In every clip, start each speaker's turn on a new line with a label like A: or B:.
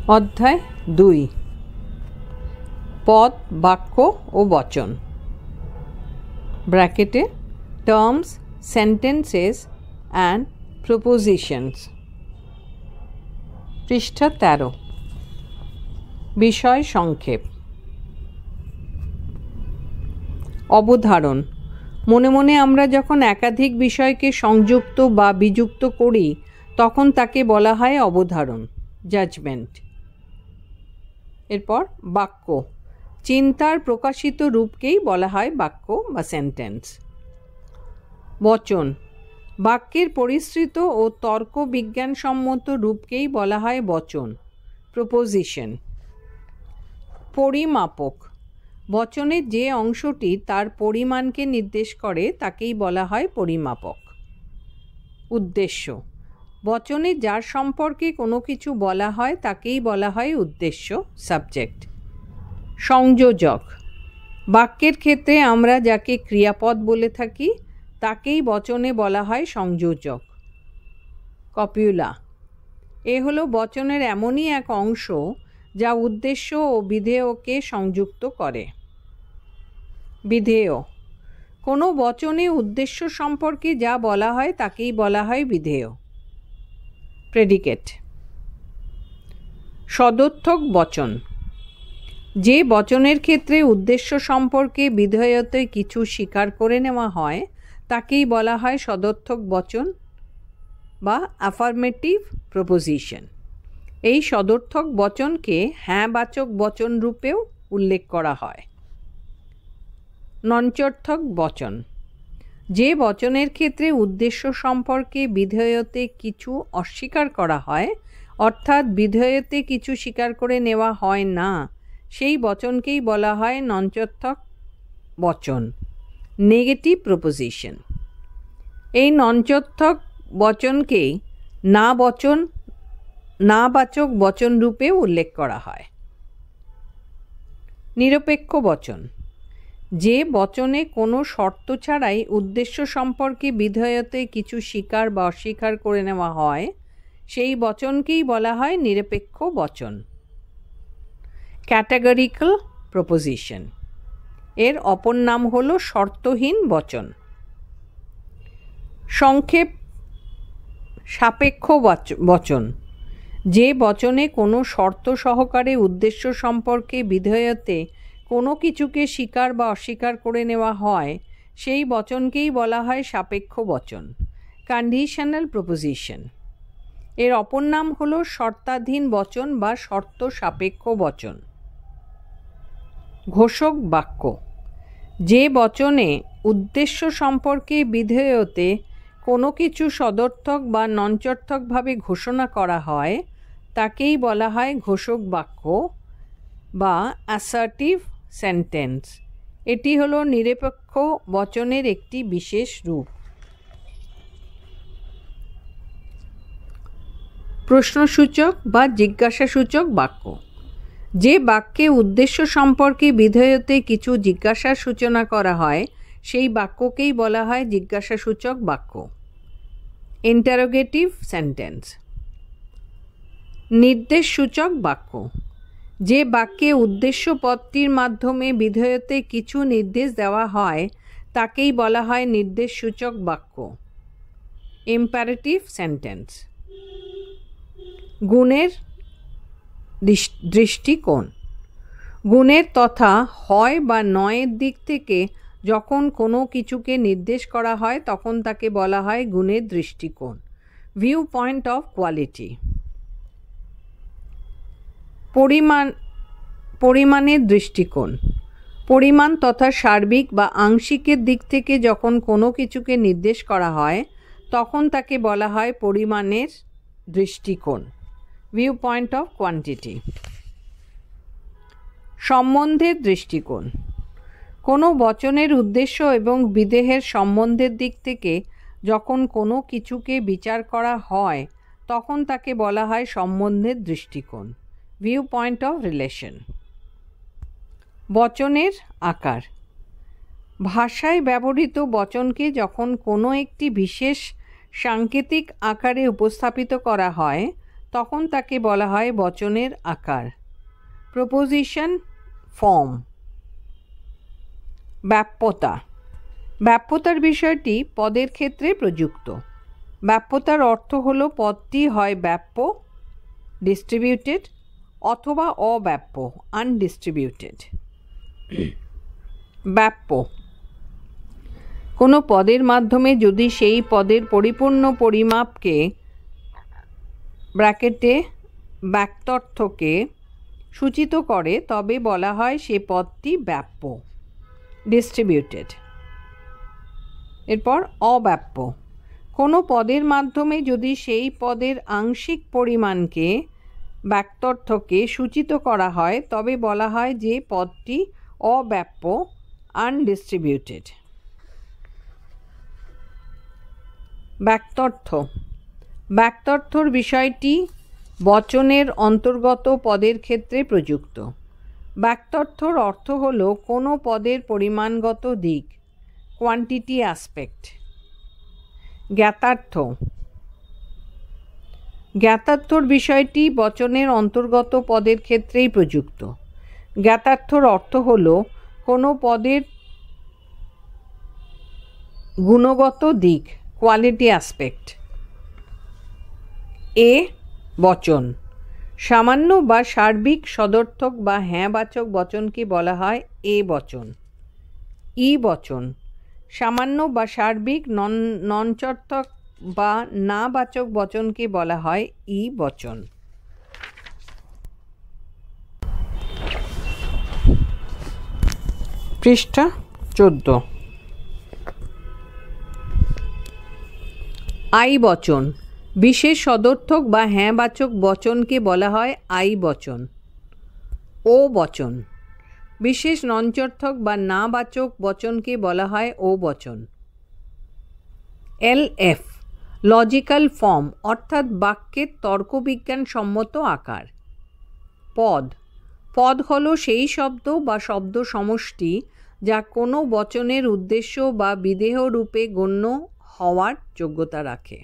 A: অধ্যায় 2 পদ, বাক্য ও বচন ব্র্যাকেটে টার্মস, সেন্টেন্সেস অ্যান্ড প্রপোজিশনস। পৃষ্ঠা 13। বিষয় সংক্ষেপ। অবধারণ। মনে মনে আমরা যখন একাধিক বিষয়কে সংযুক্ত বা বিযুক্ত করি তখন তাকে বলা হয় অবধারণ, জাজমেন্ট। এরপর বাক্য। চিন্তার প্রকাশিত রূপকেই বলা হয় বাক্য বা সেন্টেন্স। বচন। বাক্যের পরিশ্রিত ও তর্ক বিজ্ঞানসম্মত রূপকেই বলা হয় বচন, প্রপোজিশন। পরিমাপক। বচনের যে অংশটি তার পরিমাণকে নির্দেশ করে তাকেই বলা হয় পরিমাপক। উদ্দেশ্য। বচনে যার সম্পর্কে কোনো কিছু বলা হয় তাকেই বলা হয় উদ্দেশ্য, সাবজেক্ট। সংযোজক। বাক্যের ক্ষেত্রে আমরা যাকে ক্রিয়াপদ বলে থাকি তাকেই বচনে বলা হয় সংযোজক। কপিউলা। এ হলো বচনের এমনই এক অংশ যা উদ্দেশ্য ও বিধেয়কে সংযুক্ত করে। বিধেয়। কোনো বচনে উদ্দেশ্য সম্পর্কে যা বলা হয় তাকেই বলা হয় বিধেয়। প্রেডিকেট। সদর্থক বচন। যে বচনের ক্ষেত্রে উদ্দেশ্য সম্পর্কে বিধেয়তে কিছু স্বীকার করে নেওয়া হয় তাকেই বলা হয় সদর্থক বচন বা অ্যাফার্মেটিভ প্রপোজিশন। এই সদর্থক বচনকে হ্যাঁবাচক বচন রূপেও উল্লেখ করা হয়। নঞ্চর্থক বচন। যে বচনের ক্ষেত্রে উদ্দেশ্য সম্পর্কে বিধেয়তে কিছু অস্বীকার করা হয়, অর্থাৎ বিধেয়তে কিছু স্বীকার করে নেওয়া হয় না, সেই বচনকেই বলা হয় নঞ্চর্থক বচন, নেগেটিভ প্রপোজিশন। এই নঞ্চর্থক বচনকেই নাবাচক বচন রূপে উল্লেখ করা হয়। নিরপেক্ষ বচন। যে বচনে কোনো শর্ত ছাড়াই উদ্দেশ্য সম্পর্কে বিধেয়তে কিছু স্বীকার বা অস্বীকার করে নেওয়া হয় সেই বচনকেই বলা হয় নিরপেক্ষ বচন, ক্যাটাগরিক্যাল প্রপোজিশন। এর অপর নাম হল শর্তহীন বচন। সংক্ষেপ সাপেক্ষ বচন। যে বচনে কোনো শর্ত সহকারে উদ্দেশ্য সম্পর্কে বিধেয়তে কোনো কিছুকে স্বীকার বা অস্বীকার করে নেওয়া হয় সেই বচনকেই বলা হয় সাপেক্ষ বচন, কন্ডিশনাল প্রপোজিশন। এর অপর নাম হল শর্তাধীন বচন বা শর্ত সাপেক্ষ বচন। ঘোষক বাক্য। যে বচনে উদ্দেশ্য সম্পর্কে বিধেয়তে কোনো কিছু সদর্থক বা নঞ্চর্থকভাবে ঘোষণা করা হয় তাকেই বলা হয় ঘোষক বাক্য বা অ্যাসার্টিভ সেন্টেন্স। এটি হলো নিরপেক্ষ বচনের একটি বিশেষ রূপ। প্রশ্নসূচক বা জিজ্ঞাসাসূচক বাক্য। যে বাক্যে উদ্দেশ্য সম্পর্কে বিধেয়তে কিছু জিজ্ঞাসার সূচনা করা হয় সেই বাক্যকেই বলা হয় জিজ্ঞাসাসূচক বাক্য, ইন্টারোগেটিভ সেন্টেন্স। নির্দেশসূচক বাক্য। যে বাক্যে উদ্দেশ্য পদটির মাধ্যমে বিধেয়তে কিছু নির্দেশ দেওয়া হয় তাকেই বলা হয় নির্দেশসূচক বাক্য, ইম্পারেটিভ সেন্টেন্স। গুণের দৃষ্টিকোণ। গুণের তথা হয় বা নয়ের দিক থেকে যখন কোনো কিছুকে নির্দেশ করা হয় তখন তাকে বলা হয় গুণের দৃষ্টিকোণ, ভিউ পয়েন্ট অফ কোয়ালিটি। পরিমাণের দৃষ্টিকোণ। পরিমাণ তথা সার্বিক বা আংশিকের দিক থেকে যখন কোনো কিছুকে নির্দেশ করা হয় তখন তাকে বলা হয় পরিমাণের দৃষ্টিকোণ, ভিউ পয়েন্ট অফ কোয়ান্টিটি। সম্বন্ধের দৃষ্টিকোণ। কোনো বচনের উদ্দেশ্য এবং বিধেয়ের সম্বন্ধের দিক থেকে যখন কোনো কিছুকে বিচার করা হয় তখন তাকে বলা হয় সম্বন্ধের দৃষ্টিকোণ, ভিউ পয়েন্ট অফ রিলেশন। বচনের আকার। ভাষায় ব্যবহৃত বচনকে যখন কোনো একটি বিশেষ সাংকেতিক আকারে উপস্থাপিত করা হয় তখন তাকে বলা হয় বচনের আকার, প্রপোজিশন ফর্ম। ব্যাপ্যতা, ব্যাপ্যতার বিষয়টি পদের ক্ষেত্রে প্রযুক্ত। ব্যাপ্যতার অর্থ হল পদটি হয় ব্যাপ্য ডিস্ট্রিবিউটেড অথবা অব্যাপ্য আনডিস্ট্রিবিউটেড। ব্যাপ্য, কোনো পদের মাধ্যমে যদি সেই পদের পরিপূর্ণ পরিমাপকে ব্র্যাকেটে বাক্যার্থকে সূচিত করে তবে বলা হয় সে পদটি ব্যাপ্য ডিস্ট্রিবিউটেড। এরপর অব্যাপ্য, কোনো পদের মাধ্যমে যদি সেই পদের আংশিক পরিমাণকে বাক্যার্থকে সূচিত করা হয় তবে বলা হয় যে পদটি অব্যাপ্য আনডিস্ট্রিবিউটেড। বাক্যার্থ, বাক্যার্থর বিষয়টি বচনের অন্তর্গত পদের ক্ষেত্রে প্রযুক্ত। বাক্যার্থর অর্থ হল কোনো পদের পরিমাণগত দিক, কোয়ান্টিটি অ্যাসপেক্ট। জ্ঞাতার্থ, জ্ঞাতার্থর বিষয়টি বচনের অন্তর্গত পদের ক্ষেত্রেই প্রযুক্ত। জ্ঞাতার্থর অর্থ হল কোনো পদের গুণগত দিক, কোয়ালিটি অ্যাসপেক্ট। এ বচন, সামান্য বা সার্বিক সদর্থক বা হ্যাঁবাচক বচনকে বলা হয় এ বচন। ই বচন, সামান্য বা সার্বিক নঞ্চর্থক বা না বাচক বচনকে বলা হয় ই বচন। পৃষ্ঠা 14। আই বচন, বিশেষ সদর্থক বা হ্যাঁবাচক বচনকে বলা হয় আই বচন। ও বচন, বিশেষ নঞ্চর্থক বা না বাচক বচনকে বলা হয় ও বচন। LF, লজিক্যাল ফর্ম অর্থাৎ বাক্যের তর্কবিজ্ঞান সম্মত আকার। পদ, পদ হলো সেই শব্দ বা শব্দ সমষ্টি যা কোনো বচনের উদ্দেশ্য বা বিধেয় রূপে গণ্য হওয়ার যোগ্যতা রাখে।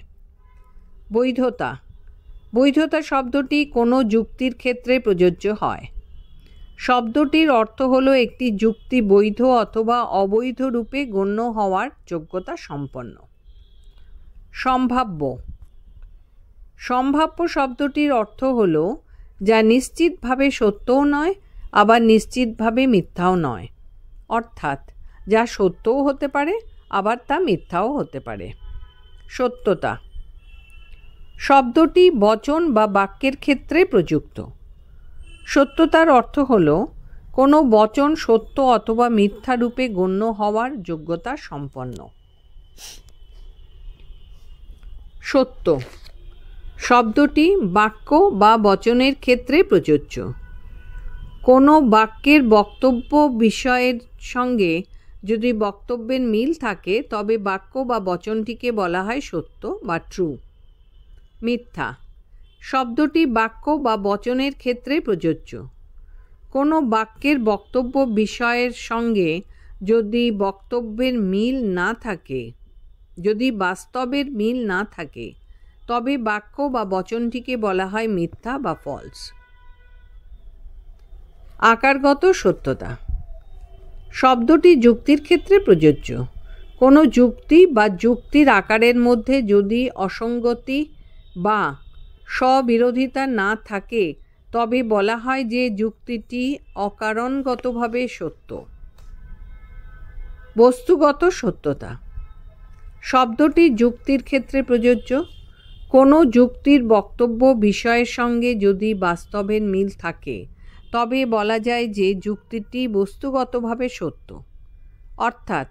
A: বৈধতা, বৈধতা শব্দটি কোনো যুক্তির ক্ষেত্রে প্রযোজ্য হয়। শব্দটির অর্থ হলো একটি যুক্তি বৈধ অথবা অবৈধ রূপে গণ্য হওয়ার যোগ্যতা সম্পন্ন। সম্ভাব্য, সম্ভাব্য শব্দটির অর্থ হলো যা নিশ্চিতভাবে সত্যও নয় আবার নিশ্চিতভাবে মিথ্যাও নয়, অর্থাৎ যা সত্যও হতে পারে আবার তা মিথ্যাও হতে পারে। সত্যতা, শব্দটি বচন বা বাক্যের ক্ষেত্রে প্রযুক্ত। সত্যতার অর্থ হল কোনো বচন সত্য অথবা মিথ্যা রূপে গণ্য হওয়ার যোগ্যতা সম্পন্ন। সত্য, শব্দটি বাক্য বা বচনের ক্ষেত্রে প্রযোজ্য। কোনো বাক্যের বক্তব্য বিষয়ের সঙ্গে যদি বক্তব্যের মিল থাকে তবে বাক্য বা বচনটিকে বলা হয় সত্য বা ট্রু। মিথ্যা, শব্দটি বাক্য বা বচনের ক্ষেত্রে প্রযোজ্য। কোনো বাক্যের বক্তব্য বিষয়ের সঙ্গে যদি বক্তব্যের মিল না থাকে, যদি বাস্তবের মিল না থাকে তবে বাক্য বা বচনটিকে বলা হয় মিথ্যা বা ফলস। আকারগত সত্যতা, শব্দটি যুক্তির ক্ষেত্রে প্রযোজ্য। কোনো যুক্তি বা যুক্তির আকারের মধ্যে যদি অসঙ্গতি বা স্ববিরোধিতা না থাকে তবে বলা হয় যে যুক্তিটি অকারণগতভাবে সত্য। বস্তুগত সত্যতা, শব্দটি যুক্তির ক্ষেত্রে প্রযোজ্য। কোনো যুক্তির বক্তব্য বিষয়ের সঙ্গে যদি বাস্তবের মিল থাকে তবে বলা যায় যে যুক্তিটি বস্তুগতভাবে সত্য, অর্থাৎ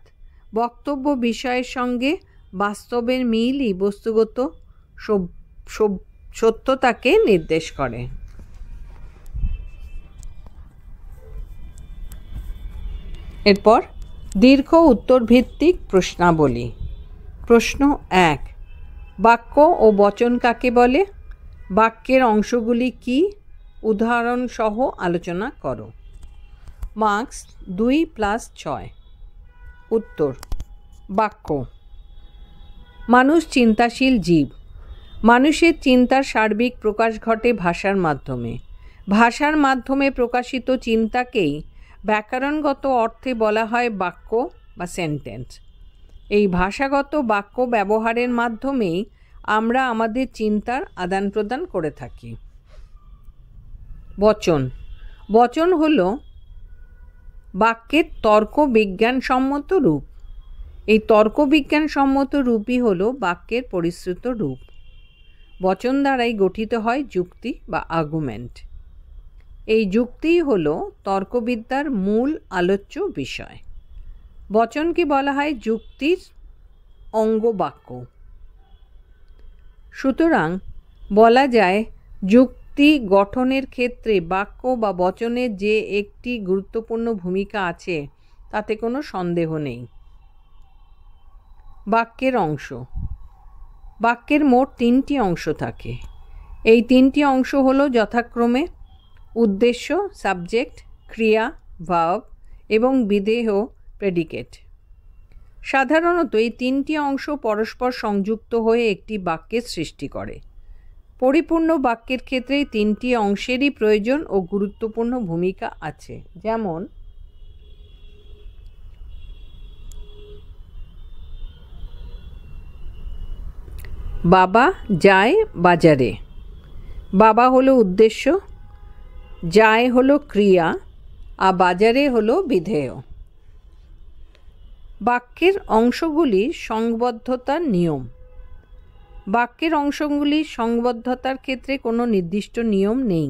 A: বক্তব্য বিষয়ের সঙ্গে বাস্তবের মিলই বস্তুগত সত্যতাকে নির্দেশ করে। এরপর দীর্ঘ উত্তরভিত্তিক প্রশ্নাবলী। প্রশ্ন 1, বাক্য ও বচন কাকে বলে? বাক্যের অংশগুলি কি? উদাহরণ সহ আলোচনা করো। মার্কস 2+6। উত্তর, বাক্য। মানুষ চিন্তাশীল জীব। মানুষের চিন্তার সার্বিক প্রকাশ ঘটে ভাষার মাধ্যমে। ভাষার মাধ্যমে প্রকাশিত চিন্তাকেই ব্যাকরণগত অর্থে বলা হয় বাক্য বা সেন্টেন্স। এই ভাষাগত বাক্য ব্যবহারের মাধ্যমেই আমরা আমাদের চিন্তার আদান প্রদান করে থাকি। বচন। বচন হল বাক্যের তর্ক বিজ্ঞানসম্মত রূপ। এই তর্ক বিজ্ঞানসম্মত রূপই হল বাক্যের পরিশ্রুত রূপ। বচন দ্বারাই গঠিত হয় যুক্তি বা আর্গুমেন্ট। এই যুক্তিই হল তর্কবিদ্যার মূল আলোচ্য বিষয়। বচনকে বলা হয় যুক্তির অঙ্গবাক্য। সুতরাং বলা যায় যুক্তি গঠনের ক্ষেত্রে বাক্য বা বচনের যে একটি গুরুত্বপূর্ণ ভূমিকা আছে তাতে কোনো সন্দেহ নেই। বাক্যের অংশ। বাক্যের মোট 3টি অংশ থাকে। এই 3টি অংশ হলো যথাক্রমে উদ্দেশ্য সাবজেক্ট, ক্রিয়া ভার্ব এবং বিধেয় প্রেডিকেট। সাধারণত এই 3টি অংশ পরস্পর সংযুক্ত হয়ে একটি বাক্যের সৃষ্টি করে। পরিপূর্ণ বাক্যের ক্ষেত্রে 3টি অংশেরই প্রয়োজন ও গুরুত্বপূর্ণ ভূমিকা আছে। যেমন বাবা যায় বাজারে। বাবা হলো উদ্দেশ্য, যায় হলো ক্রিয়া, আর বাজারে হলো বিধেয়। বাক্যের অংশগুলির সংবদ্ধতার নিয়ম। বাক্যের অংশগুলির সংবদ্ধতার ক্ষেত্রে কোনো নির্দিষ্ট নিয়ম নেই।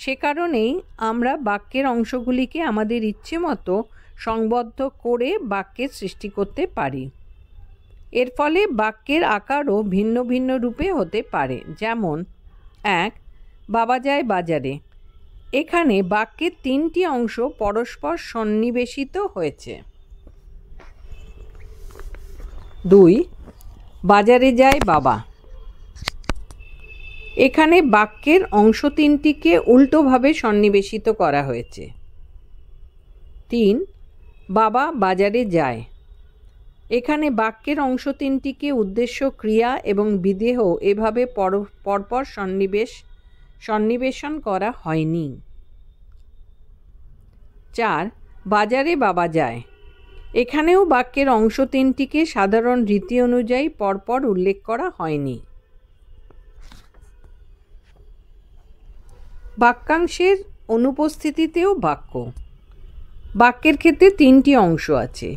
A: সে কারণেই আমরা বাক্যের অংশগুলিকে আমাদের ইচ্ছে মতো সংবদ্ধ করে বাক্যের সৃষ্টি করতে পারি। এর ফলে বাক্যের আকারও ভিন্ন ভিন্ন রূপে হতে পারে। যেমন 1 বাবা যায় বাজারে। এখানে বাক্যের 3টি অংশ পরস্পর সন্নিবেশিত হয়েছে। 2 বাজারে যায় বাবা। এখানে বাক্যের অংশ 3টিকে উল্টোভাবে সন্নিবেশিত করা হয়েছে। 3 বাবা বাজারে যায়। এখানে বাক্যের অংশ 3টিকে উদ্দেশ্য, ক্রিয়া এবং বিধেয় এভাবে পরপর সন্নিবেশন করা হয়নি। 4 বাজারে বাবা যায়। এখানেও বাক্যের অংশ 3টিকে সাধারণ রীতি অনুযায়ী পরপর উল্লেখ করা হয়নি। বাক্যাংশের অনুপস্থিতিতেও বাক্য। বাক্যের ক্ষেত্রে 3টি অংশ আছে।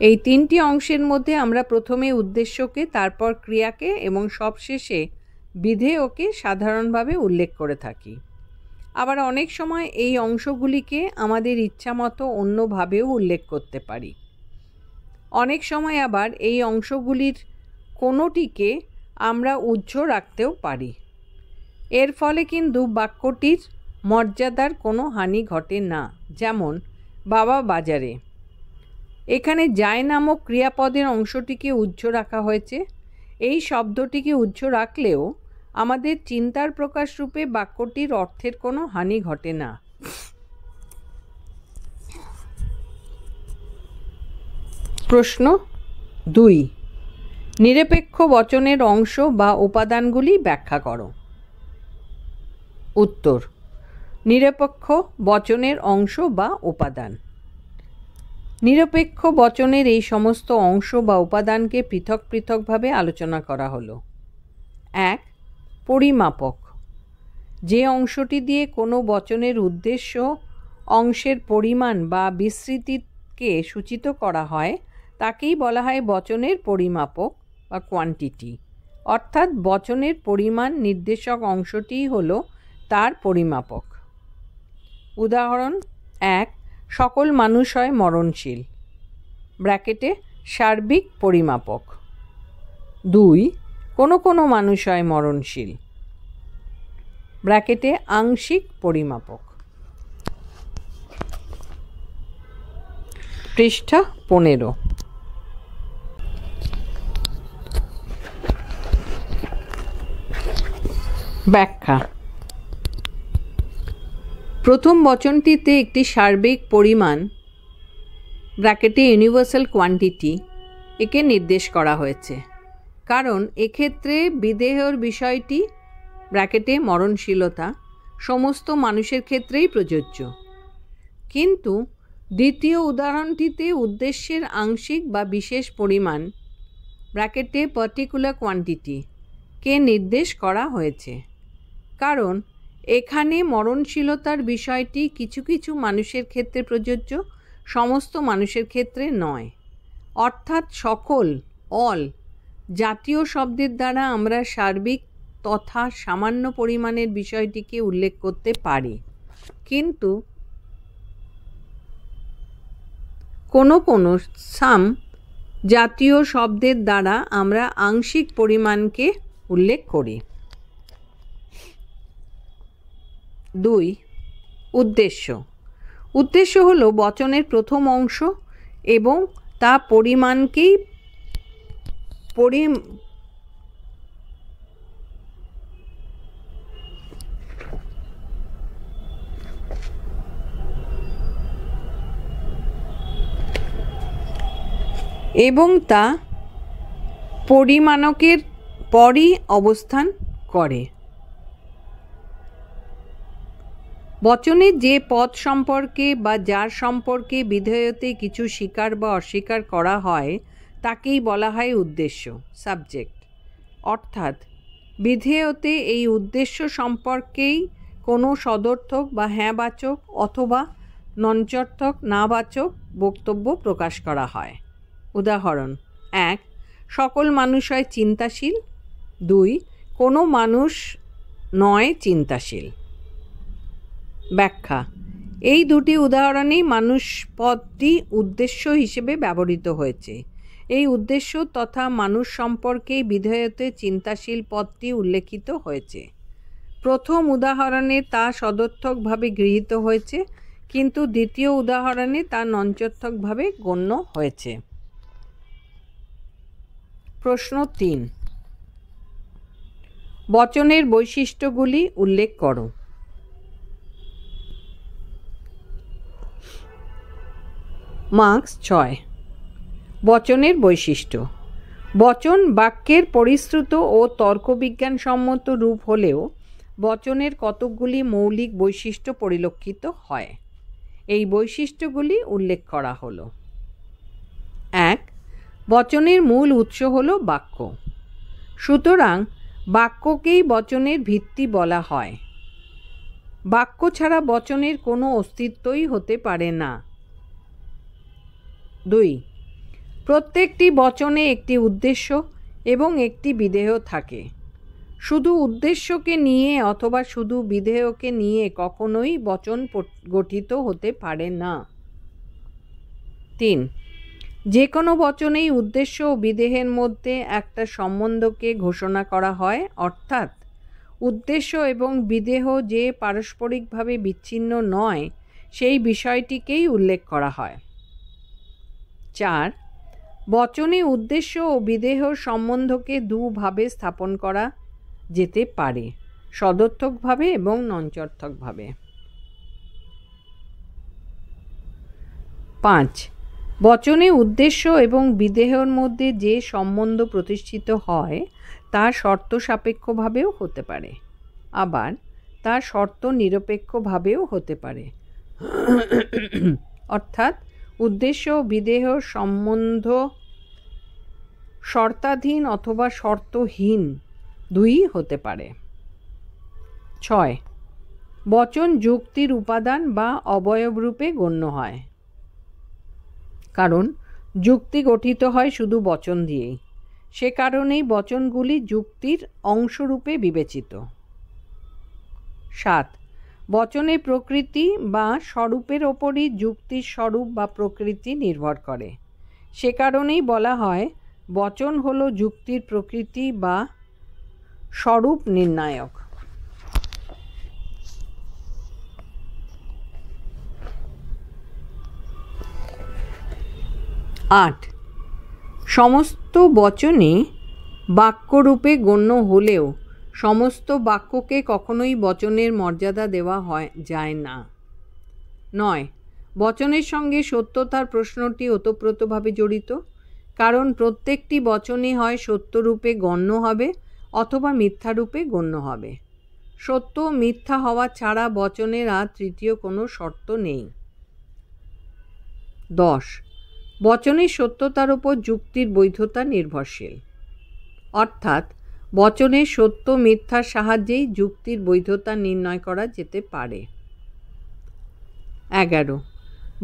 A: এই 3টি অংশের মধ্যে আমরা প্রথমে উদ্দেশ্যকে, তারপর ক্রিয়াকে এবং সবশেষে বিধেয়কে সাধারণভাবে উল্লেখ করে থাকি। আবার অনেক সময় এই অংশগুলিকে আমাদের ইচ্ছামতো অন্যভাবেও উল্লেখ করতে পারি। অনেক সময় আবার এই অংশগুলির কোনোটিকে আমরা উহ্য রাখতেও পারি। এর ফলে কিন্তু বাক্যটির মর্যাদার কোনো হানি ঘটে না। যেমন বাবা বাজারে। এখানে যায় নামক ক্রিয়াপদের অংশটিকে উহ্য রাখা হয়েছে। এই শব্দটিকে উহ্য রাখলেও আমাদের চিন্তার প্রকাশ রূপে বাক্যটির অর্থের কোনো হানি ঘটে না। প্রশ্ন 2 নিরপেক্ষ বচনের অংশ বা উপাদানগুলি ব্যাখ্যা করো। উত্তর: নিরপেক্ষ বচনের অংশ বা উপাদান। নিরপেক্ষ বচনের এই সমস্ত অংশ বা উপাদানকে পৃথক পৃথকভাবে আলোচনা করা হলো। 1 পরিমাপক। যে অংশটি দিয়ে কোনো বচনের উদ্দেশ্য অংশের পরিমাণ বা বিস্তৃতিকে সূচিত করা হয় তাকেই বলা হয় বচনের পরিমাপক বা কোয়ান্টিটি। অর্থাৎ বচনের পরিমাণ নির্দেশক অংশটিই হলো তার পরিমাপক। উদাহরণ: 1 সকল মানুষ হয় মরণশীল ব্র্যাকেটে সার্বিক পরিমাপক। 2 কোনো কোনো মানুষ হয় মরণশীল ব্র্যাকেটে আংশিক পরিমাপক। পৃষ্ঠা 15। ব্যাখ্যা। প্রথম বচনটিতে একটি সার্বিক পরিমাণ ব্র্যাকেটে ইউনিভার্সাল কোয়ান্টিটি একে নির্দেশ করা হয়েছে, কারণ এক্ষেত্রে বিদেহর বিষয়টি ব্র্যাকেটে মরণশীলতা সমস্ত মানুষের ক্ষেত্রেই প্রযোজ্য। কিন্তু দ্বিতীয় উদাহরণটিতে উদ্দেশ্যের আংশিক বা বিশেষ পরিমাণ ব্র্যাকেটে পার্টিকুলার কোয়ান্টিটি কে নির্দেশ করা হয়েছে, কারণ এখানে মরণশীলতার বিষয়টি কিছু কিছু মানুষের ক্ষেত্রে প্রযোজ্য, সমস্ত মানুষের ক্ষেত্রে নয়। অর্থাৎ সকল অল জাতীয় শব্দের দ্বারা আমরা সার্বিক তথা সামান্য পরিমাণের বিষয়টিকে উল্লেখ করতে পারি, কিন্তু কোনো কোনো সাম জাতীয় শব্দের দ্বারা আমরা আংশিক পরিমাণকে উল্লেখ করি। 2. উদ্দেশ্য। উদ্দেশ্য হলো বচনের প্রথম অংশ এবং তা পরিমাণকেই পরিমাণকের পরই অবস্থান করে। বচনে যে পদ সম্পর্কে বা যার সম্পর্কে বিধেয়তে কিছু স্বীকার বা অস্বীকার করা হয় তাকেই বলা হয় উদ্দেশ্য, সাবজেক্ট। অর্থাৎ বিধেয়তে এই উদ্দেশ্য সম্পর্কেই কোনো সদর্থক বা হ্যাঁবাচক অথবা নঞ্চর্থক নাবাচক বক্তব্য প্রকাশ করা হয়। উদাহরণ: 1. সকল মানুষ হয় চিন্তাশীল। 2. কোনো মানুষ নয় চিন্তাশীল। ব্যাখ্যা: এই দুটি উদাহরণেই মানুষ পদটি উদ্দেশ্য হিসেবে ব্যবহৃত হয়েছে। এই উদ্দেশ্য তথা মানুষ সম্পর্কে বিধেয়তে চিন্তাশীল পদটি উল্লেখিত হয়েছে। প্রথম উদাহরণে তা সদর্থকভাবে গৃহীত হয়েছে, কিন্তু দ্বিতীয় উদাহরণে তা নঞ্চর্থকভাবে গণ্য হয়েছে। প্রশ্ন 3. বচনের বৈশিষ্ট্যগুলি উল্লেখ করো। মার্কস 6। বচনের বৈশিষ্ট্য। বচন বাক্যের পরিশ্রুত ও তর্কবিজ্ঞানসম্মত রূপ হলেও বচনের কতকগুলি মৌলিক বৈশিষ্ট্য পরিলক্ষিত হয়। এই বৈশিষ্ট্যগুলি উল্লেখ করা হলো। 1. বচনের মূল উৎস হলো বাক্য। সুতরাং বাক্যকেই বচনের ভিত্তি বলা হয়। বাক্য ছাড়া বচনের কোনো অস্তিত্বই হতে পারে না। 2. প্রত্যেকটি বচনে একটি উদ্দেশ্য এবং একটি বিধেয় থাকে। শুধু উদ্দেশ্যকে নিয়ে অথবা শুধু বিধেয়কে নিয়ে কখনোই বচন গঠিত হতে পারে না। 3. যে কোনো বচনেই উদ্দেশ্য ও বিধেয়ের মধ্যে একটা সম্বন্ধকে ঘোষণা করা হয়, অর্থাৎ উদ্দেশ্য এবং বিধেয় যে পারস্পরিকভাবে বিচ্ছিন্ন নয় সেই বিষয়টিকেই উল্লেখ করা হয়। 4. বচনে উদ্দেশ্য ও বিধেয়র সম্বন্ধকে দুভাবে স্থাপন করা যেতে পারে, সদর্থকভাবে এবং নঞ্চর্থকভাবে। 5. বচনে উদ্দেশ্য এবং বিধেয়র মধ্যে যে সম্বন্ধ প্রতিষ্ঠিত হয় তা শর্ত সাপেক্ষভাবেও হতে পারে, আবার তা শর্ত নিরপেক্ষভাবেও হতে পারে। অর্থাৎ উদ্দেশ্য ও বিধেয়র সম্বন্ধ শর্তাধীন অথবা শর্তহীন দুই হতে পারে। 6. বচন যুক্তির উপাদান বা অবয়ব রূপে গণ্য হয়, কারণ যুক্তি গঠিত হয় শুধু বচন দিয়েই। সে কারণেই বচনগুলি যুক্তির অংশরূপে বিবেচিত। 7. বচনের প্রকৃতি বা স্বরূপের ওপরই যুক্তির স্বরূপ বা প্রকৃতি নির্ভর করে। সে কারণেই বলা হয় বচন হলো যুক্তির প্রকৃতি বা স্বরূপ নির্ণায়ক। 8. সমস্ত বচনে বাক্যরূপে গণ্য হলেও সমস্ত বাক্যকে কখনোই বচনের মর্যাদা দেওয়া যায় না। 9. বচনের সঙ্গে সত্যতার প্রশ্নটি ওতপ্রোতভাবে জড়িত, কারণ প্রত্যেকটি বচনই হয় সত্যরূপে গণ্য হবে অথবা মিথ্যারূপে গণ্য হবে। সত্য মিথ্যা হওয়া ছাড়া বচনের আর তৃতীয় কোনো শর্ত নেই। 10. বচনের সত্যতার উপর যুক্তির বৈধতা নির্ভরশীল। অর্থাৎ বচনের সত্য মিথ্যার সাহায্যেই যুক্তির বৈধতা নির্ণয় করা যেতে পারে। 11.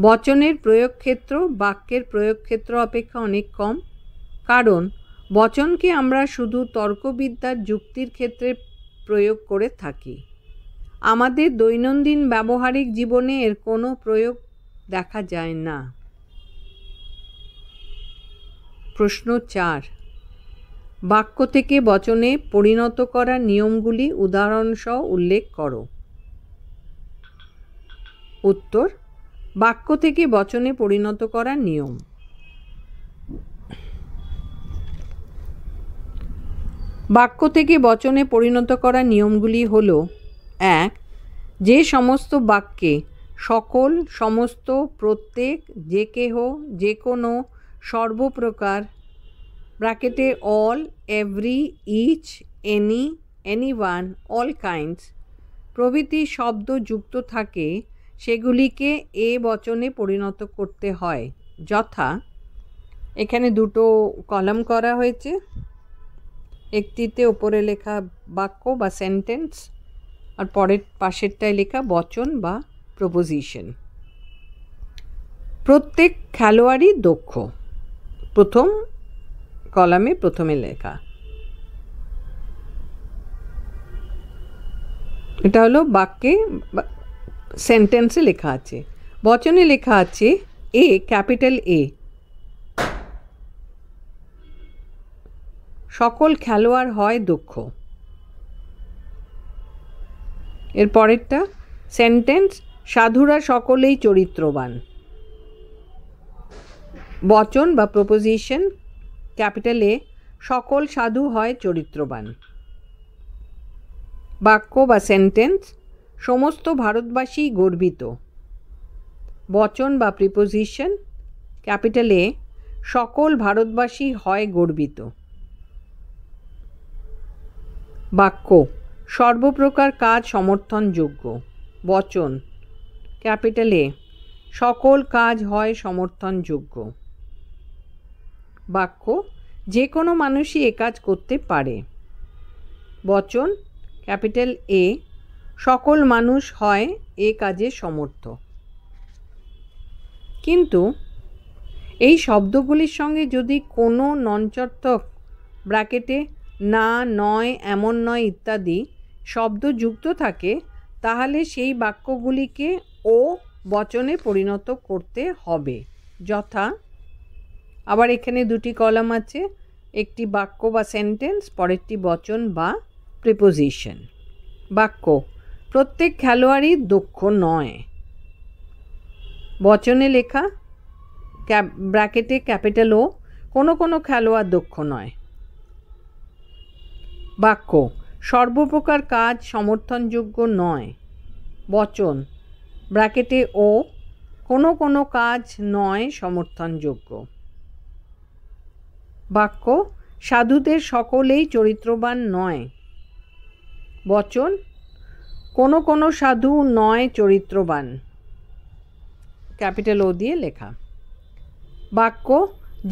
A: বচনের প্রয়োগক্ষেত্র বাক্যের প্রয়োগক্ষেত্র অপেক্ষা অনেক কম, কারণ বচনকে আমরা শুধু তর্কবিদ্যার যুক্তির ক্ষেত্রে প্রয়োগ করে থাকি। আমাদের দৈনন্দিন ব্যবহারিক জীবনে এর কোনো প্রয়োগ দেখা যায় না। প্রশ্ন 4. বাক্য থেকে বচনে পরিণত করার নিয়মগুলি উদাহরণসহ উল্লেখ করো। উত্তর: বাক্য থেকে বচনে পরিণত করার নিয়ম। বাক্য থেকে বচনে পরিণত করার নিয়মগুলি হল: 1. যে সমস্ত বাক্যে সকল, সমস্ত, প্রত্যেক, যে কেহ, যে কোনো, সর্বপ্রকার ব্র্যাকেটে all, every, each, any, anyone, all kinds প্রভৃতি শব্দ যুক্ত থাকে সেগুলিকে এ বচনে পরিণত করতে হয়। যথা, এখানে দুটো কলাম করা হয়েছে। একটিতে ওপরে লেখা বাক্য বা সেন্টেন্স, আর পরের পাশেরটায় লেখা বচন বা প্রপোজিশন। প্রত্যেক খেলোয়াড়ই দক্ষ, প্রথম কলামে প্রথমে লেখা। এটা হলো বাক্যে সেন্টেন্সে লেখা আছে। বচনে লেখা আছে এ, ক্যাপিটাল এ, সকল খেলোয়াড় হয় দক্ষ। এর পরেরটা সেন্টেন্স, সাধুরা সকলেই চরিত্রবান। বচন বা প্রপোজিশন, ক্যাপিটাল এ, সকল সাধু হয় চরিত্রবান। বাক্য বা সেন্টেন্স, সমস্ত ভারতবাসী গর্বিত। বচন বা প্রিপোজিশন, ক্যাপিটাল এ, সকল ভারতবাসী হয় গর্বিত। বাক্য, সর্বপ্রকার কাজ সমর্থনযোগ্য। বচন, ক্যাপিটাল এ, সকল কাজ হয় সমর্থনযোগ্য। বাক্য, যে কোনো মানুষই এ কাজ করতে পারে। বচন, ক্যাপিটাল এ, সকল মানুষ হয় এ কাজে সমর্থ। কিন্তু এই শব্দগুলির সঙ্গে যদি কোনো নঞ্চর্থক ব্র্যাকেটে না, নয়, এমন নয় ইত্যাদি শব্দ যুক্ত থাকে, তাহলে সেই বাক্যগুলিকে ও বচনে পরিণত করতে হবে। যথা, আবার এখানে দুটি কলাম আছে, একটি বাক্য বা সেন্টেন্স, পরেরটি বচন বা প্রিপোজিশন। বাক্য, প্রত্যেক খেলোয়াড়ই দক্ষ নয়। বচনে লেখা ব্র্যাকেটে ক্যাপিটাল ও, কোনো কোনো খেলোয়াড় দক্ষ নয়। বাক্য, সর্বপ্রকার কাজ সমর্থনযোগ্য নয়। বচন, ব্র্যাকেটে ও, কোনো কোনো কাজ নয় সমর্থনযোগ্য। বাক্য, সাধুদের সকলেই চরিত্রবান নয়। বচন, কোনো কোনো সাধু নয় চরিত্রবান, ক্যাপিটাল ও দিয়ে লেখা। বাক্য,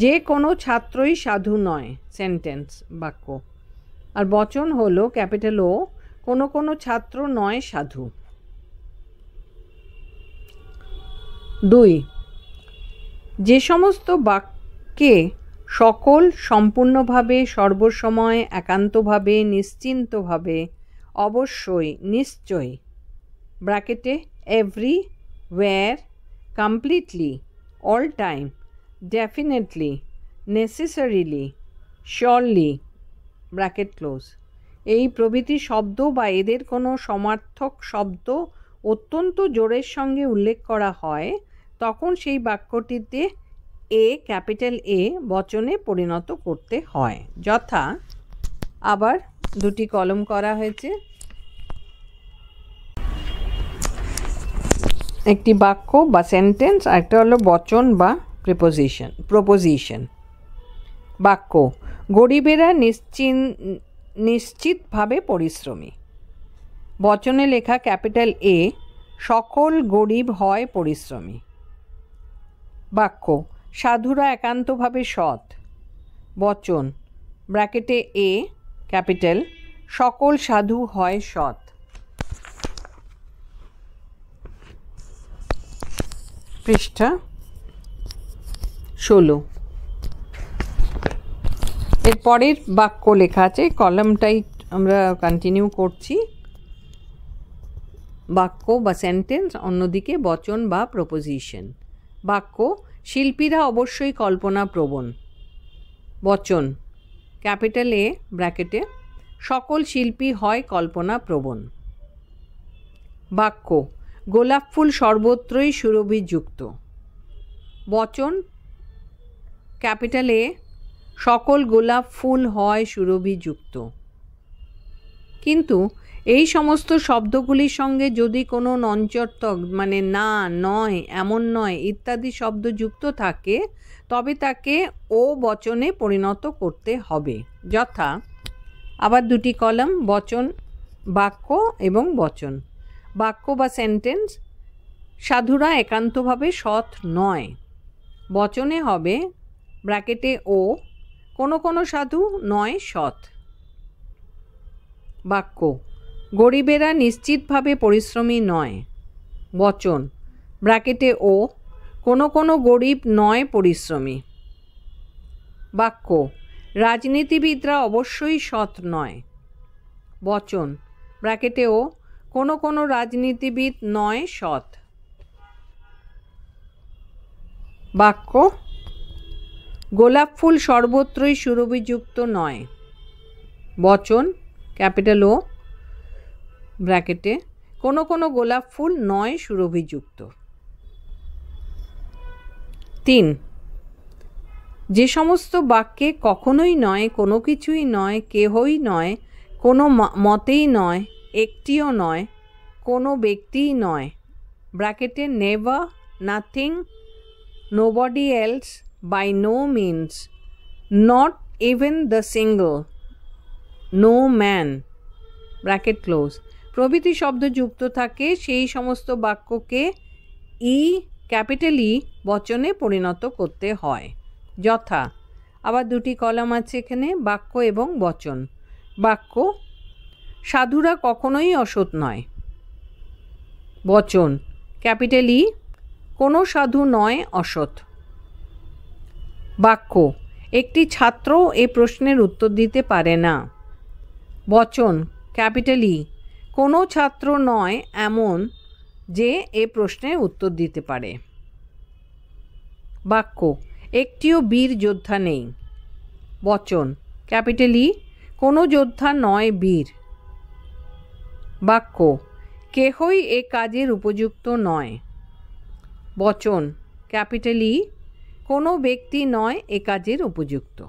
A: যে কোনো ছাত্রই সাধু নয়, সেন্টেন্স বাক্য। আর বচন হলো ক্যাপিটাল ও, কোনো কোনো ছাত্র নয় সাধু। 2. যে সমস্ত বাক্যে সকল, সম্পূর্ণভাবে, সর্বসময়, একান্তভাবে, নিশ্চিন্তভাবে, অবশ্যই, নিশ্চয়ই ব্র্যাকেটে every, where, completely, all time, definitely, necessarily, surely bracket close এই প্রভৃতি শব্দ বা এদের কোনো সমার্থক শব্দ অত্যন্ত জোরের সঙ্গে উল্লেখ করা হয়, তখন সেই বাক্যটিতে এ, ক্যাপিটাল এ, বচনে পরিণত করতে হয়। যথা, আবার দুটি কলম করা হয়েছে, একটি বাক্য বা সেন্টেন্স, আর একটা হলো বচন বা প্রপোজিশন। বাক্য গরিবেরা নিশ্চিতভাবে পরিশ্রমী। বচনে লেখা ক্যাপিটাল এ, সকল গরিব হয় পরিশ্রমী। বাক্য সাধুরা একান্তভাবে সৎ। বচন ব্র্যাকেটে এ ক্যাপিটাল, সকল সাধু হয় সৎ। পৃষ্ঠা 16। এর পরের বাক্য লেখা আছে, কলামটাই আমরা কন্টিনিউ করছি। বাক্য বা সেন্টেন্স, অন্যদিকে বচন বা প্রপোজিশন। বাক্য শিল্পীরা অবশ্যই কল্পনাপ্রবণ। বচন ক্যাপিটাল এ ব্র্যাকেটে, সকল শিল্পী হয় কল্পনাপ্রবণ। বাক্য গোলাপ ফুল সর্বত্রই সুরভিযুক্ত। বচন ক্যাপিটাল এ, সকল গোলাপ ফুল হয় সুরভিযুক্ত। কিন্তু এই সমস্ত শব্দগুলির সঙ্গে যদি কোনো নঞ্চর্তক মানে না, নয়, এমন নয় ইত্যাদি শব্দ যুক্ত থাকে তবে তাকে ও বচনে পরিণত করতে হবে। যথা, আবার দুটি কলাম, বচন বাক্য এবং বচন। বাক্য বা সেন্টেন্স, সাধুরা একান্তভাবে সৎ নয়। বচনে হবে ব্র্যাকেটে ও, কোনো কোনো সাধু নয় সৎ। বাক্য গরিবেরা নিশ্চিতভাবে পরিশ্রমী নয়। বচন ব্র্যাকেটে ও, কোনো কোনো গরিব নয় পরিশ্রমী। বাক্য রাজনীতিবিদরা অবশ্যই সৎ নয়। বচন ব্র্যাকেটে ও, কোনো কোনো রাজনীতিবিদ নয় সৎ। বাক্য গোলাপ ফুল সর্বত্রই সুরভিযুক্ত নয়। বচন ক্যাপিটাল ও ব্র্যাকেটে, কোনো কোনো গোলাপ ফুল নয় সুরভিযুক্ত। 3, যে সমস্ত বাক্যে কখনোই নয়, কোনো কিছুই নয়, কেহই নয়, কোনো মতেই নয়, একটিও নয়, কোনো ব্যক্তিই নয়, ব্র্যাকেটে never, nothing, nobody else, by no means, not even the single, no man, bracket close প্রভৃতি শব্দ যুক্ত থাকে সেই সমস্ত বাক্যকে ই ক্যাপিটাল ই বচনে পরিণত করতে হয়। যথা, আবার দুটি কলাম আছে এখানে, বাক্য এবং বচন। বাক্য সাধুরা কখনোই অসৎ নয়। বচন ক্যাপিটাল ই, কোনো সাধু নয় অসৎ। বাক্য একটি ছাত্র এ প্রশ্নের উত্তর দিতে পারে না। বচন ক্যাপিটাল ই, কোনো ছাত্র নয় এমন যে এ প্রশ্নের উত্তর দিতে পারে। বাক্য একটিও বীর যোদ্ধা নেই। বচন ক্যাপিটাল ই, কোনো যোদ্ধা নয় বীর। বাক্য কেহই এ কাজের উপযুক্ত নয়। বচন ক্যাপিটাল ই, কোনো ব্যক্তি নয় এ কাজের উপযুক্ত।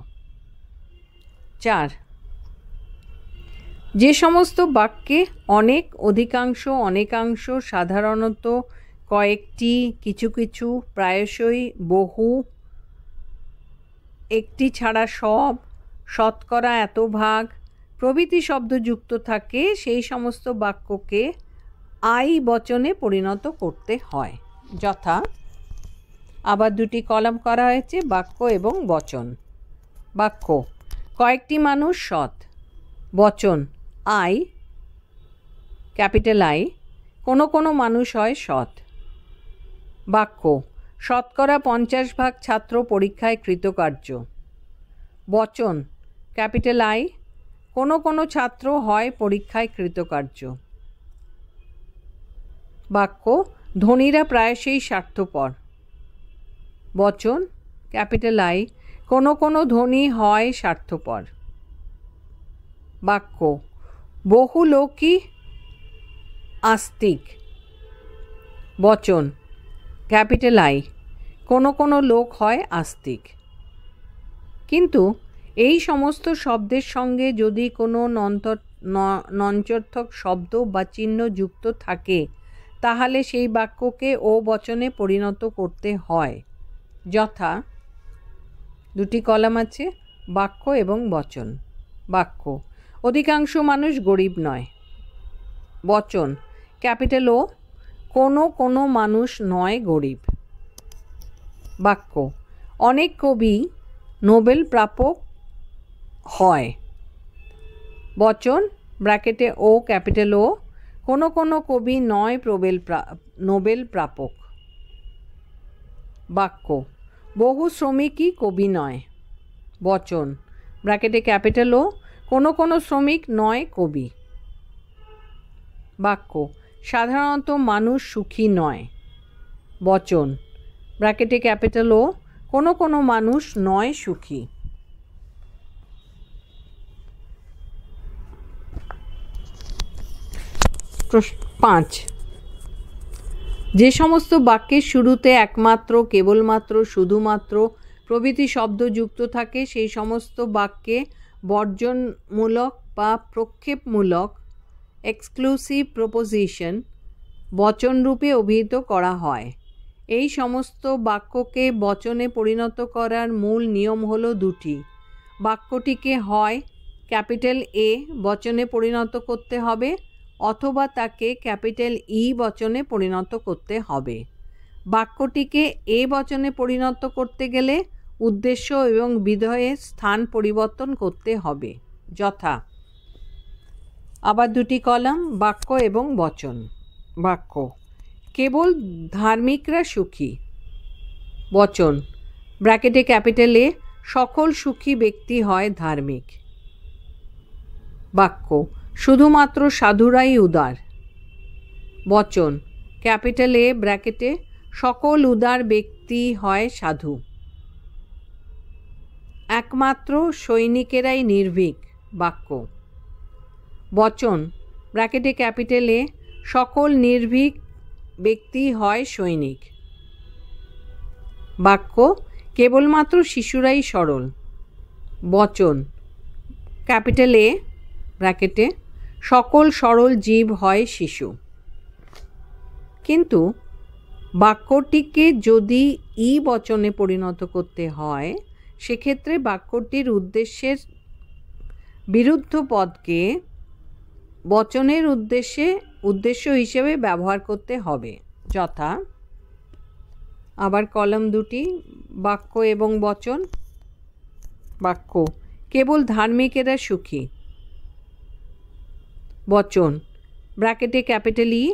A: 4, যে সমস্ত বাক্যে অনেক, অধিকাংশ, অনেকাংশ, সাধারণত, কয়েকটি, কিছু কিছু, প্রায়শই, বহু, একটি ছাড়া সব, শতকরা এত ভাগ প্রভৃতি শব্দ যুক্ত থাকে সেই সমস্ত বাক্যকে আই বচনে পরিণত করতে হয়। যথা, আবার দুটি কলাম করা হয়েছে, বাক্য এবং বচন। বাক্য কয়েকটি মানুষ সৎ। বচন আই ক্যাপিটাল আই, কোনো কোনো মানুষ হয় সৎ। বাক্য শতকরা 50% ছাত্র পরীক্ষায় কৃতকার্য। বচন ক্যাপিটাল আই, কোনো কোনো ছাত্র হয় পরীক্ষায় কৃতকার্য। বাক্য ধনীরা প্রায়শই স্বার্থপর। বচন ক্যাপিটাল আই, কোনো কোনো ধনী হয় স্বার্থপর। বাক্য বহু লোকই আস্তিক। বচন ক্যাপিটাল আই, কোনো কোনো লোক হয় আস্তিক। কিন্তু এই সমস্ত শব্দের সঙ্গে যদি কোনো নঞ্চর্থক শব্দ বা চিহ্ন যুক্ত থাকে তাহলে সেই বাক্যকে ও বচনে পরিণত করতে হয়। যথা, দুটি কলাম আছে, বাক্য এবং বচন। বাক্য, অধিকাংশ মানুষ গরিব নয়। বচন, ক্যাপিটাল ও, কোনো কোনো মানুষ নয় গরিব। বাক্য, অনেক কবি নোবেল প্রাপক হয়। বচন, ব্র্যাকেটে ও ক্যাপিটাল ও, কোনো কোনো কবি নয় নোবেল প্রাপক। বাক্য, বহু শ্রমিকই কবি নয়। বচন, ব্র্যাকেটে ক্যাপিটাল ও, কোনো কোনো শ্রমিক নয় কবি। বাক্য, সাধারণত মানুষ সুখী নয়। বচন, ব্র্যাকেটে ক্যাপিটাল ও, কোনো কোনো মানুষ নয় সুখী। 5, যে সমস্ত বাক্যের শুরুতে একমাত্র, কেবলমাত্র, শুধুমাত্র প্রভৃতি শব্দ যুক্ত থাকে সেই সমস্ত বাক্যে বর্জনমূলক বা প্রক্ষেপমূলক এক্সক্লুসিভ প্রপোজিশন বচনরূপে অভিহিত করা হয়। এই সমস্ত বাক্যকে বচনে পরিণত করার মূল নিয়ম হলো দুটি। বাক্যটিকে হয় ক্যাপিটাল এ বচনে পরিণত করতে হবে অথবা তাকে ক্যাপিটাল ই বচনে পরিণত করতে হবে। বাক্যটিকে এ বচনে পরিণত করতে গেলে উদ্দেশ্য এবং বিধেয়ের স্থান পরিবর্তন করতে হবে। যথা, আবার দুটি কলাম, বাক্য এবং বচন। বাক্য, কেবল ধার্মিকরা সুখী। বচন, ব্র্যাকেটে ক্যাপিটাল এ, সকল সুখী ব্যক্তি হয় ধার্মিক। বাক্য, শুধুমাত্র সাধুরাই উদার। বচন, ক্যাপিটাল এ ব্র্যাকেটে, সকল উদার ব্যক্তি হয় সাধু। একমাত্র সৈনিকেরাই নির্ভীক। বাক্য, বচন, ব্র্যাকেটে ক্যাপিটাল এ, সকল নির্ভীক ব্যক্তি হয় সৈনিক। বাক্য, কেবলমাত্র শিশুরাই সরল। বচন, ক্যাপিটাল এ ব্র্যাকেটে, সকল সরল জীব হয় শিশু। কিন্তু বাক্যটিকে যদি ই বচনে পরিণত করতে হয় সেক্ষেত্রে বাক্যটির বিরুদ্ধ পদকে বচনের উদ্দেশ্য হিসেবে ব্যবহার করতে হবে। যথা, আবার কলাম দুটি, বাক্য এবং বচন। বাক্য, কেবল ধার্মিকেরা সুখী। বচন, ব্র্যাকেটে ক্যাপিটাল ই,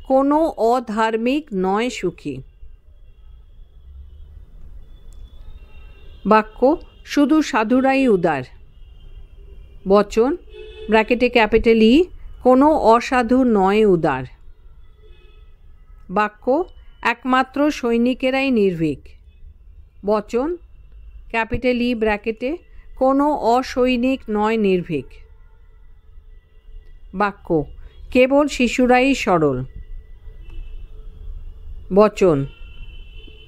A: কোনো অধার্মিক নয় সুখী। বাক্য, শুধু সাধুরাই উদার। বচন, ব্র্যাকেটে ক্যাপিটাল ই, কোনো অসাধু নয় উদার। বাক্য, একমাত্র সৈনিকেরাই নির্ভীক। বচন, ক্যাপিটাল ই ব্র্যাকেটে, কোনো অসৈনিক নয় নির্ভীক। বাক্য, কেবল শিশুরাই সরল। বচন,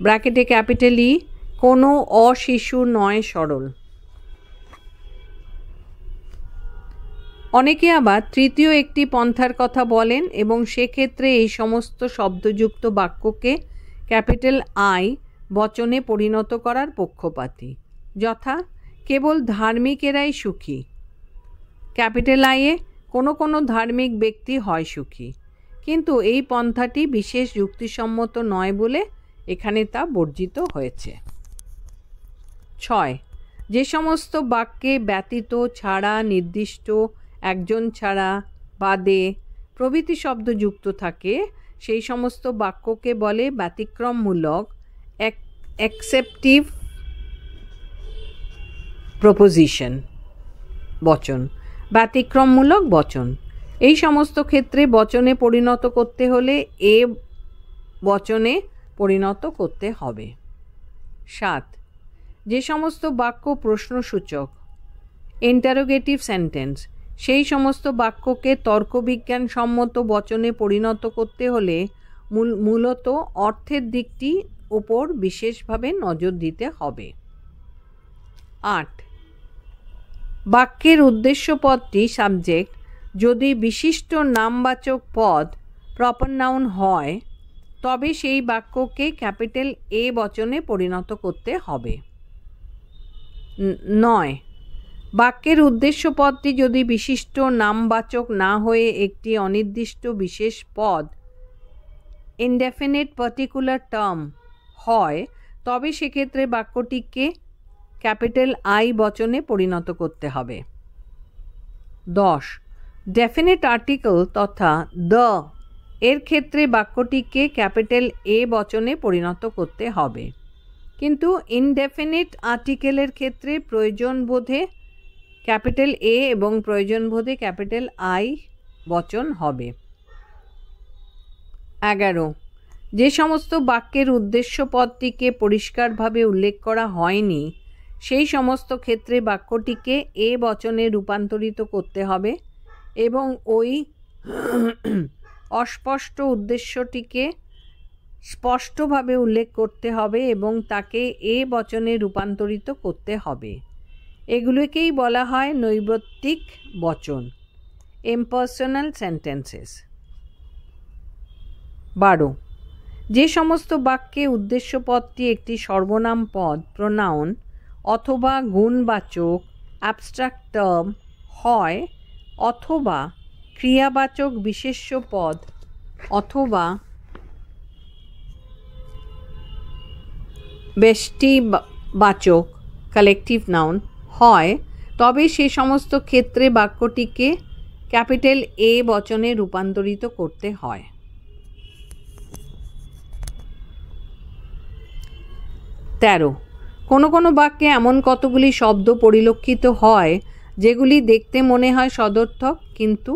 A: ব্র্যাকেটে ক্যাপিটাল ই, কোনো অশিশু নয় সরল। অনেকে আবার তৃতীয় একটি পন্থার কথা বলেন এবং সেক্ষেত্রে এই সমস্ত শব্দযুক্ত বাক্যকে ক্যাপিটাল আই বচনে পরিণত করার পক্ষপাতী। যথা, কেবল ধার্মিকেরাই সুখী। ক্যাপিটাল আইয়ে, কোনো কোনো ধার্মিক ব্যক্তি হয় সুখী। কিন্তু এই পন্থাটি বিশেষ যুক্তিসম্মত নয় বলে এখানে তা বর্জিত হয়েছে। 6, যে সমস্ত বাক্যে ব্যতীত, ছাড়া, নির্দিষ্ট, একজন ছাড়া, বাদে প্রভৃতি শব্দ যুক্ত থাকে সেই সমস্ত বাক্যকে বলে ব্যতিক্রমমূলক এক্সেপটিভ প্রপোজিশন বচন। ব্যতিক্রমমূলক বচন, এই সমস্ত ক্ষেত্রে বচনে পরিণত করতে হলে এ বচনে পরিণত করতে হবে। 7, যে সমস্ত বাক্য প্রশ্নসূচক ইন্টারোগেটিভ সেন্টেন্স সেই সমস্ত বাক্যকে তর্কবিজ্ঞান সম্মত বচনে পরিণত করতে হলে মূলত অর্থের দিকটি উপর বিশেষভাবে নজর দিতে হবে। 8, বাক্যের উদ্দেশ্য পদটি সাবজেক্ট যদি বিশিষ্ট নামবাচক পদ প্রপার নাউন হয় তবে সেই বাক্যকে ক্যাপিটাল এ বচনে পরিণত করতে হবে। 9, বাক্যের উদ্দেশ্য পদটি যদি বিশিষ্ট নামবাচক না হয়ে একটি অনির্দিষ্ট বিশেষ পদ ইনডেফিনিট পার্টিকুলার টার্ম হয়, তবে সেক্ষেত্রে বাক্যটিকে ক্যাপিটাল আই বচনে পরিণত করতে হবে। 10. ডেফিনিট আর্টিকেল তথা দ্য এর ক্ষেত্রে বাক্যটিকে ক্যাপিটাল এ বচনে পরিণত করতে হবে, কিন্তু ইনডেফিনিট আর্টিকেলের ক্ষেত্রে প্রয়োজন বোধে ক্যাপিটাল এ এবং প্রয়োজন বোধে ক্যাপিটাল আই বচন হবে। 11. যে সমস্ত বাক্যের উদ্দেশ্য পদটিকে পরিষ্কারভাবে উল্লেখ করা হয়নি সেই সমস্ত ক্ষেত্রে বাক্যটিকে এ বচনে রূপান্তরিত করতে হবে এবং ওই অস্পষ্ট উদ্দেশ্যটিকে স্পষ্টভাবে উল্লেখ করতে হবে এবং তাকে এ বচনে রূপান্তরিত করতে হবে। এগুলোকেই বলা হয় নৈবত্তিক বচন, ইম্পার্সোনাল সেন্টেন্সেস। 12. যে সমস্ত বাক্যে উদ্দেশ্য পদটি একটি সর্বনাম পদ, প্রোনাউন অথবা গুণবাচক অ্যাবস্ট্রাক্ট টার্ম হয়, অথবা ক্রিয়াবাচক বিশেষ্য পদ অথবা ব্যষ্টিবাচক কালেকটিভ নাউন হয়, তবে সে সমস্ত ক্ষেত্রে বাক্যটিকে ক্যাপিটাল এ বচনে রূপান্তরিত করতে হয়। 13. কোনো কোনো বাক্যে এমন কতগুলি শব্দ পরিলক্ষিত হয় যেগুলি দেখতে মনে হয় সদর্থক কিন্তু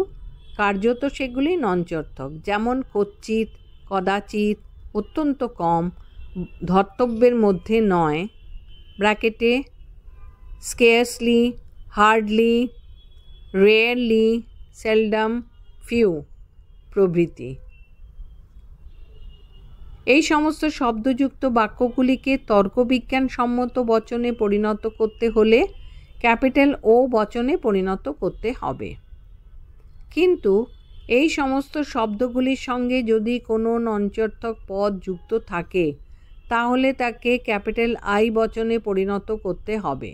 A: কার্যত সেগুলি নঞ্চর্থক, যেমন কচ্চিৎ, কদাচিৎ, অত্যন্ত কম, ধর্তব্যের মধ্যে নয়, ব্র্যাকেটে scarcely, hardly, rarely, seldom, few প্রভৃতি। এই সমস্ত শব্দযুক্ত বাক্যগুলিকে তর্কবিজ্ঞানসম্মত বচনে পরিণত করতে হলে ক্যাপিটাল ও বচনে পরিণত করতে হবে, কিন্তু এই সমস্ত শব্দগুলির সঙ্গে যদি কোনো নঞ্চর্থক পদ যুক্ত থাকে তাহলে তাকে ক্যাপিটাল আই বচনে পরিণত করতে হবে,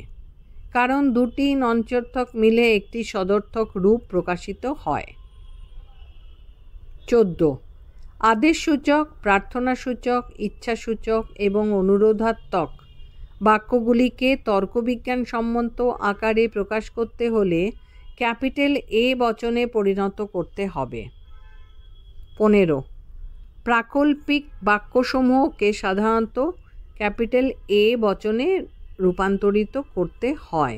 A: কারণ দুটি নঞ্চর্থক মিলে একটি সদর্থক রূপ প্রকাশিত হয়। 14. আদেশসূচক, প্রার্থনাসূচক, ইচ্ছাসূচক এবং অনুরোধাত্মক বাক্যগুলিকে তর্কবিজ্ঞানসম্মত আকারে প্রকাশ করতে হলে ক্যাপিটাল এ বচনে পরিণত করতে হবে। 15. প্রাকল্পিক বাক্যসমূহকে সাধারণত ক্যাপিটাল এ বচনে রূপান্তরিত করতে হয়।